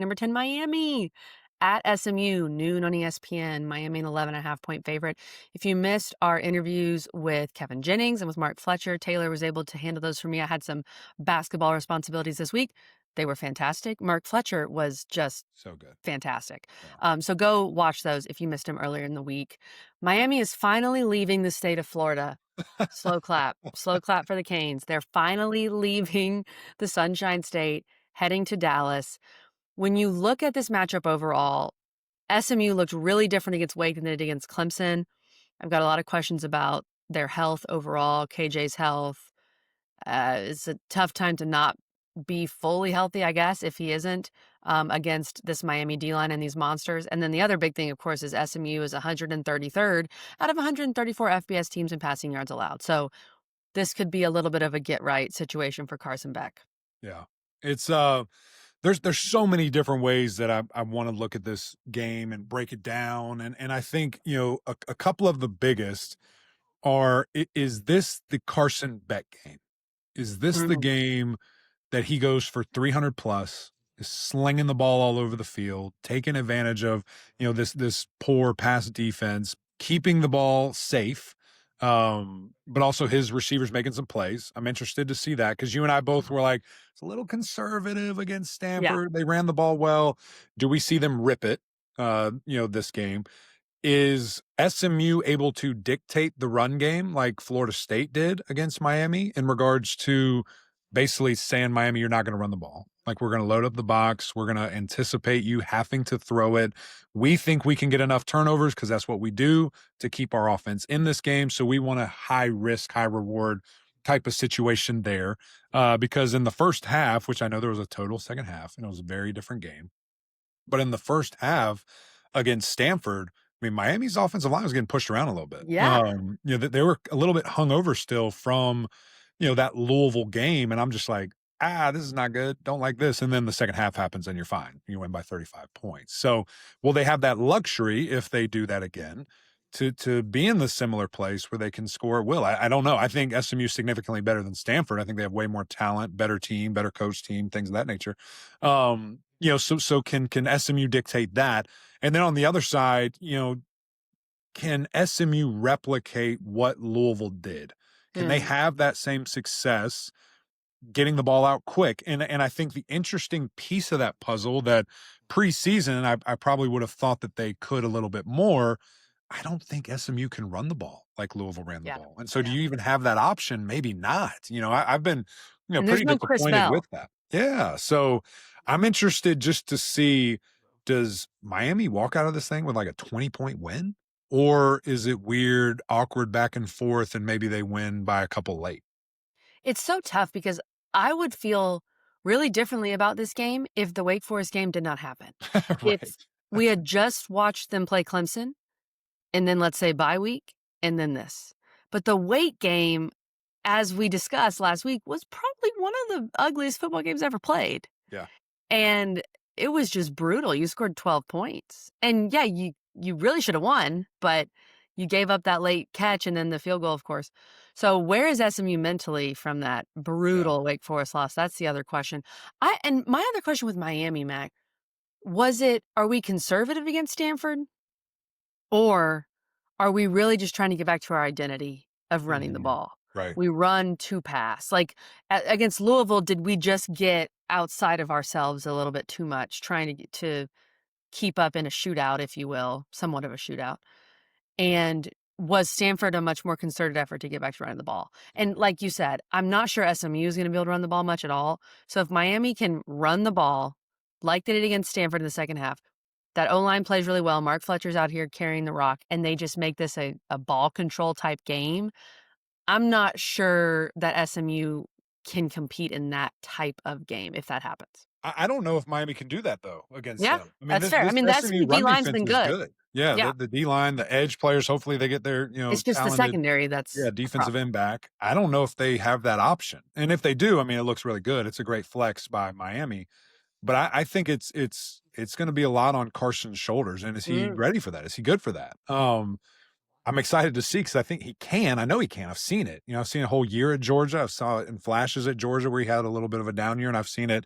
Number 10, Miami at SMU, noon on ESPN. Miami an 11.5-point favorite. If you missed our interviews with Kevin Jennings and with Mark Fletcher, Taylor was able to handle those for me. I had some basketball responsibilities this week. They were fantastic. Mark Fletcher was just So good. fantastic. Yeah. So go watch those if you missed him earlier in the week. Miami is finally leaving the state of Florida. Slow clap. Slow clap for the Canes. They're finally leaving the Sunshine State, heading to Dallas. When you look at this matchup overall, SMU looked really different against Wake than they did against Clemson. I've got a lot of questions about their health overall, KJ's health. It's a tough time to not be fully healthy, I guess, if he isn't, against this Miami D-line and these monsters. And then the other big thing, of course, is SMU is 133rd out of 134 FBS teams in passing yards allowed. So this could be a little bit of a get-right situation for Carson Beck. Yeah. It's there's so many different ways that I want to look at this game and break it down. And I think, a couple of the biggest are, is this the Carson Beck game? Is this the Mhm. game that he goes for 300 plus, is slinging the ball all over the field, taking advantage of, this poor pass defense, keeping the ball safe, but also his receivers making some plays. I'm interested to see that because you and I both were like, it's a little conservative against Yeah. Stanford. They ran the ball well. Do we see them rip it, this game? Is SMU able to dictate the run game like Florida State did against Miami in regards to basically saying, Miami, you're not going to run the ball? Like, we're going to load up the box. We're going to anticipate you having to throw it. We think we can get enough turnovers because that's what we do to keep our offense in this game. So we want a high risk, high reward type of situation there. Because in the first half, which I know there was a total second half, and it was a very different game. But in the first half against Stanford, I mean, Miami's offensive line was getting pushed around a little bit. Yeah. They were a little bit hungover still from, that Louisville game. And I'm just like, this is not good. Don't like this. And then the second half happens and you're fine. You win by 35 points. So will they have that luxury if they do that again to be in the similar place where they can score at will? I don't know. I think SMU is significantly better than Stanford. I think they have way more talent, better team, better coach team, things of that nature. So can SMU dictate that? And then on the other side, can SMU replicate what Louisville did? Can they have that same success getting the ball out quick? And I think the interesting piece of that puzzle that preseason, I probably would have thought that they could a little bit more. I don't think SMU can run the ball like Louisville ran the Yeah. ball. And so do Yeah. you even have that option? Maybe not. I've been, And there's pretty no Chris disappointed Bell. with that. Yeah. So I'm interested just to see, does Miami walk out of this thing with like a 20-point win? Or is it weird, awkward back and forth, and maybe they win by a couple late? It's so tough because I would feel really differently about this game if the Wake Forest game did not happen. If Right. we had just watched them play Clemson and then let's say bye week and then this. But the Wake game, as we discussed last week, was probably one of the ugliest football games ever played. Yeah. And it was just brutal. You scored 12 points. And yeah, you really should have won, but you gave up that late catch and then the field goal, of course. So where is SMU mentally from that brutal Wake Forest loss? That's the other question. And my other question with Miami, Mac, are we conservative against Stanford? Or are we really just trying to get back to our identity of running the ball? Right. We run to pass. Like against Louisville, did we just get outside of ourselves a little bit too much, trying to keep up in a shootout, if you will, somewhat of a shootout? And was Stanford a much more concerted effort to get back to running the ball? And like you said, I'm not sure SMU is going to be able to run the ball much at all. So if Miami can run the ball like they did against Stanford in the second half, that O-line plays really well. Mark Fletcher's out here carrying the rock, and they just make this a ball control type game. I'm not sure that SMU can compete in that type of game if that happens. I don't know if Miami can do that though against Yeah, them. I mean, that's this fair. I this mean, the SMU SMU run D-line's defense been is good. good. Yeah, Yeah. the D-line, the edge players, hopefully they get their, It's just the talented, secondary that's a defensive problem. end back. I don't know if they have that option. And if they do, I mean, it looks really good. It's a great flex by Miami. But I think it's going to be a lot on Carson's shoulders. And is he Mm. ready for that? Is he good for that? I'm excited to see because I think he can. I know he can. I've seen it. I've seen a whole year at Georgia. I saw it in flashes at Georgia where he had a little bit of a down year, and I've seen it,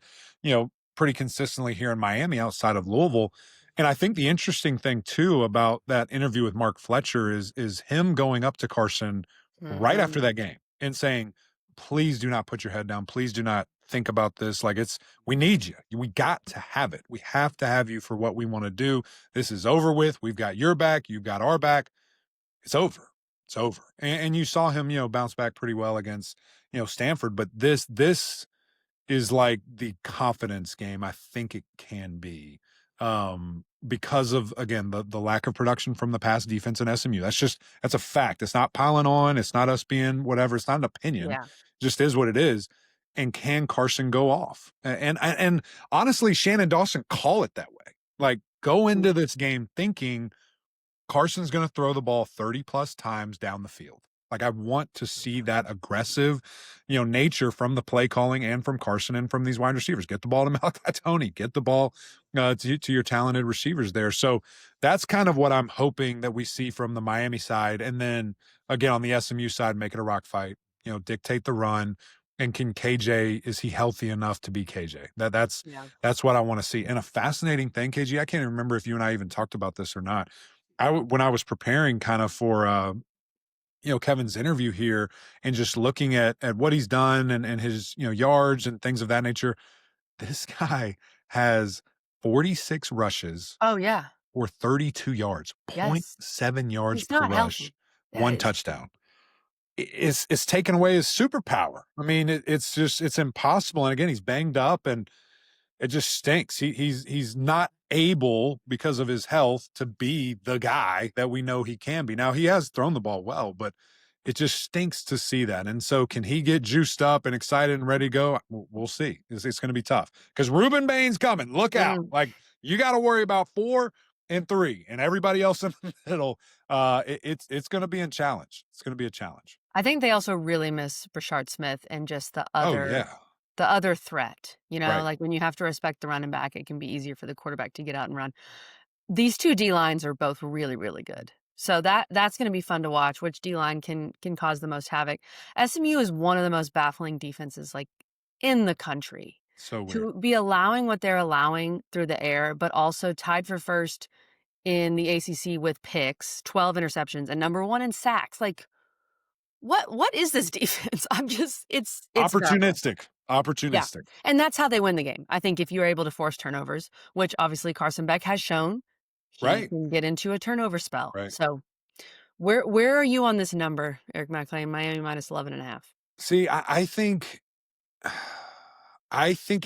pretty consistently here in Miami outside of Louisville. And I think the interesting thing too about that interview with Mark Fletcher is him going up to Carson right after Mhm. that game and saying, please do not put your head down. Please do not think about this. Like we need you. We got to have it. We have to have you for what we want to do. This is over with. We've got your back. You've got our back. It's over. It's over. And you saw him, bounce back pretty well against, Stanford. But this is like the confidence game I think it can be. Because of again the lack of production from the pass defense in SMU. That's a fact. It's not piling on, it's not us being whatever, it's not an opinion. Yeah. It just is what it is. And can Carson go off? And honestly, Shannon Dawson call it that way. Like go Mm. into this game thinking Carson's going to throw the ball 30 plus times down the field. Like I want to see that aggressive, nature from the play calling and from Carson and from these wide receivers. Get the ball to Malachi Tony. Get the ball to your talented receivers there. So that's kind of what I'm hoping that we see from the Miami side. And then again on the SMU side, make it a rock fight. Dictate the run. And can KJ, is he healthy enough to be KJ? Yeah. That's what I want to see. And a fascinating thing, KG, I can't even remember if you and I even talked about this or not. When I was preparing kind of for Kevin's interview here and just looking at what he's done and his yards and things of that nature, this guy has 46 rushes Oh, yeah. or 32 yards, point Yes. 0.7 yards He's per not rush, healthy. Yeah, one touchdown. It's taken away his superpower. I mean, it's impossible. And again, he's banged up and it just stinks. He's not able because of his health to be the guy that we know he can be. Now he has thrown the ball well, but it just stinks to see that. And so, can he get juiced up and excited and ready to go? We'll see. It's going to be tough because Reuben Bain's coming. Look out! Mm. Like you got to worry about 4 and 3, and everybody else in the middle. It's going to be a challenge. It's going to be a challenge. I think they also really miss Brashard Smith and just Oh yeah, the other threat. right. Like when you have to respect the running back, it can be easier for the quarterback to get out and run. These 2 D lines are both really, really good. So that's going to be fun to watch. Which D line can cause the most havoc? SMU is one of the most baffling defenses like in the country So weird. to be allowing what they're allowing through the air, but also tied for first in the ACC with picks, 12 interceptions, and number 1 in sacks. Like what is this defense? It's baffling. Opportunistic. Yeah. Opportunistic. And that's how they win the game. I think if you're able to force turnovers, which obviously Carson Beck has shown, he Right. can get into a turnover spell. Right. So where are you on this number, Eric McLean? Miami minus 11.5. See, I think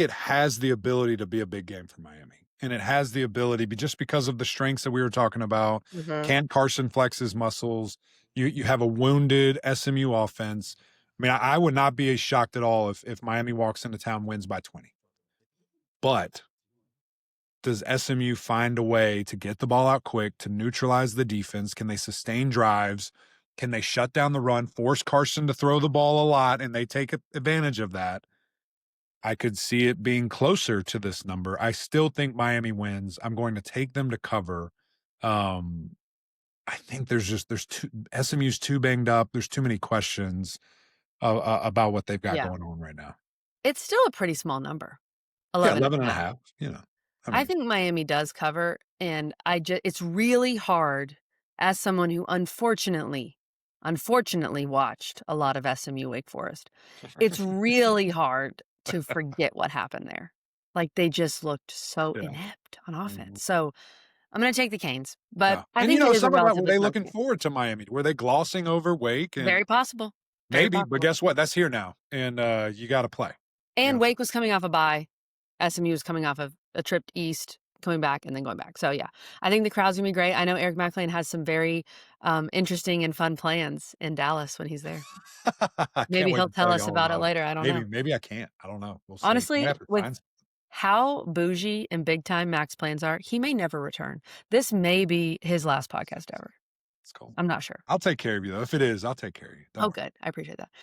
it has the ability to be a big game for Miami. And it has the ability just because of the strengths that we were talking about. Mhm. Can Carson flex his muscles? You have a wounded SMU offense. I mean, I would not be shocked at all if Miami walks into town, wins by 20. But does SMU find a way to get the ball out quick, to neutralize the defense? Can they sustain drives? Can they shut down the run, force Carson to throw the ball a lot, and they take advantage of that? I could see it being closer to this number. I still think Miami wins. I'm going to take them to cover. Um, I think there's too SMU's too banged up. There's too many questions about what they've got Yeah. going on right now. It's still a pretty small number. Yeah, 11 and 11 a and a half. half. I I mean, think Miami does cover, and it's really hard as someone who unfortunately watched a lot of SMU Wake Forest. It's really hard to forget what happened there. Like they just looked so yeah. inept on Mhm. offense. So I'm going to take the Canes, but Yeah. I And think it is a some of that, were relatively they close looking game. forward to Miami? Were they glossing over Wake? And Very possible. Very maybe, but possible. guess what? That's here now. And you got to play. You And gotta Wake was coming off a bye. SMU was coming off of a trip east, coming back, and then going back. So, yeah, I think the crowd's going to be great. I know Eric McLean has some very interesting and fun plans in Dallas when he's there. I can't Maybe wait he'll to tell tell you us all about it about it. later. I don't know. Maybe I can't. I don't know. We'll see. I Honestly, have to with find. how bougie and big time Mac's plans are, he may never return. This may be his last podcast ever. It's cool. I'm not sure. I'll take care of you though. If it is, I'll take care of you. Don't Oh, worry. good. I appreciate that.